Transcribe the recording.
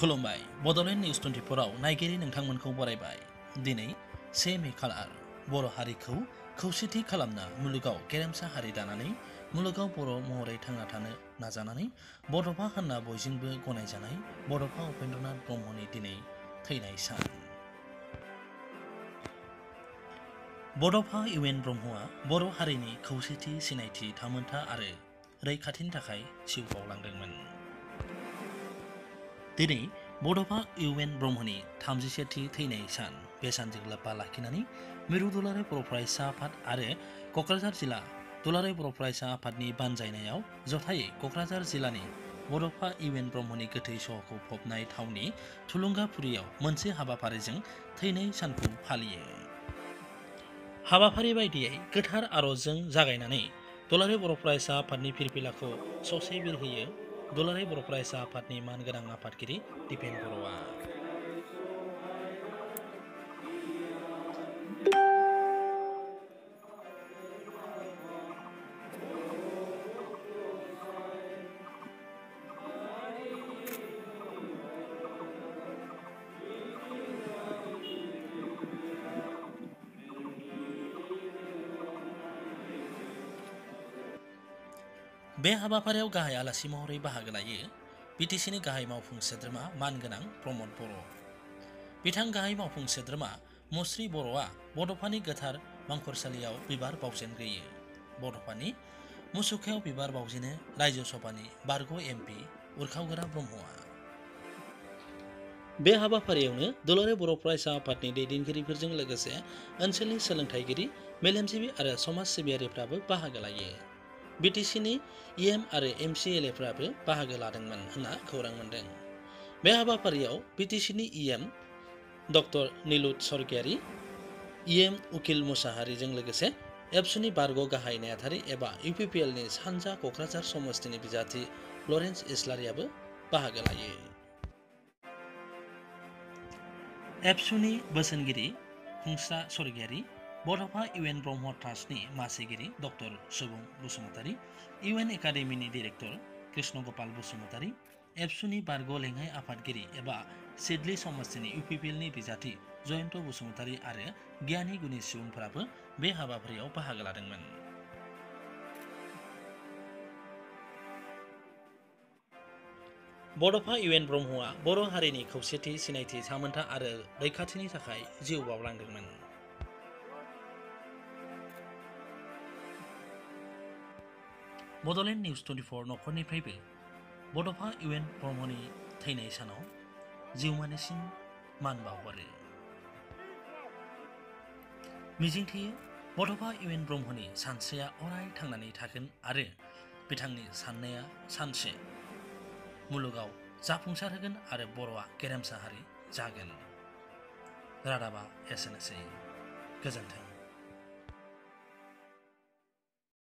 खुलुमबाय बडलेण्ड निउज 24 आव नायगिरि नोंथांमोनखौ बरायबाय। दिनै 1 मे खालार बर' हारिखौ खौसेथि खालामना मुलुगाव गेरेमसा हारि दानानै मुलुगाव बर' महरै थांना थानो नाजानानै बडफा होनना बयजोंबो गनायजानाय बडफा उपेन्द्रनाथ ब्रह्मनि दिनै थैनाय सान। बडफा इउएन ब्रह्मआ बर' हारिनि खौसेथि, सिनायथि, थामोन्था आरो रैखाथिनि थाखाय जिउ बावलांदोंमोन। दिनै बडफा इउएन ब्रह्मनि 37थि थैनाय सान। बे सानजों लोब्बा लाखिनानै मिरु दुलाराय बर' फरायसा आफाद आरो क'क्राझार जिल्ला दुलाराय बर' फरायसा आफादनि बानजायनायाव जथायै क'क्राझार जिल्लानि बडफा इउएन ब्रह्मनि गोथै सह'खौ फबनाय थावनि थुलुंगाफुरियाव मोनसे हाबाफारिजों थैनाय सानखौ फालियो। हाबाफारि बायदियै गोथार आर'जजों जागायनानै दुलाराय बर' फरायसा आफादनि फिरफिलाखौ ससे बिरहोयो दुलाराय बर' फरायसा आफादनि मानगोनां आफादगिरि दिपेन बर'आ। बे हाबाफारियाव गाहाय आलासि महरै बाहागो लायो बिटिसिनि गाहाय मावफुं सोद्रोमा मानगोनां प्रमद बर'। बिथां गाहाय मावफुं सोद्रोमा मुस्रि बर'आ बड'फानि गोथार मांखरसालियाव बिबार बावजेनग्रोयो। बड'फानि मुसुखायाव बिबार बावजेनो रायजो सभानि बारग' एमपि उरखावगोरा ब्रह्मआ। बे हाबाफारियावनो दुलाराय बर' फरायसा आफादनि दैदेनगिरिफोरजों लोगोसे ओनसोलनि सोलोंथाइगिरि, मेलेमजिबि आरो समाज सिबियारिफ्राबो बाहागो लायो। बिटिसिनि इएम आरो एमसिएलएफ्राबो बाहागो लादोंमोन होनना खौरां मोन्दों। बे हाबाफारियाव बिटिसिनि इएम डक्टर नीलुत स्वर्गियारी, इएम उकिल मुसाहारिजों लोगोसे एबसुनि बारग' गाहाय नेहाथारि एबा इउपिपिएलनि सानजा क'क्राझार समस्तिनि बिजाथि लरेन्स इस्लारियाबो बाहागो लायो। एबसुनि बोसोनगिरि खुंसा स्वर्गियारी, बड'फा इउएन ब्रह्म ट्रास्टनि मासिगिरि डक्टर सुबुं बसुमतारी, इउएन एकाडेमिनि डिरेक्टर कृष्ण गपाल बसुमतारी, एबसुनि बारग' लेङाइ आफादगिरि एबा सिडली समस्तिनि इउपिपिएलनि बिजाथि जयन्त बसुमतारी आरो गियानि गुनि सुबुंफोराबो बे हाबाफारियाव बाहागो लादोंमोन। बड'फा इउएन ब्रह्मआ बर' हारिनि खौसेथि, सिनायथि, थामोन्था आरो रैखाथिनि थाखाय जिउ बावलांदोंमोन। बडलेण्ड निउज 24 नखरनिफ्रायबो बड'फा इउएन ब्रह्मनि थैनाय सानाव जिउमानिसिम मान बावहरो। मिजिंथियो बड'फा इउएन ब्रह्मनि सानस्रिया अराय थांनानै थागोन आरो बिथांनि साननाया सानसे मुलुगाव जाफुंसार होगोन आरो बर'आ गेरेमसा हारि जागोन। रादाबा एसेनोसै। गोजोन्थों।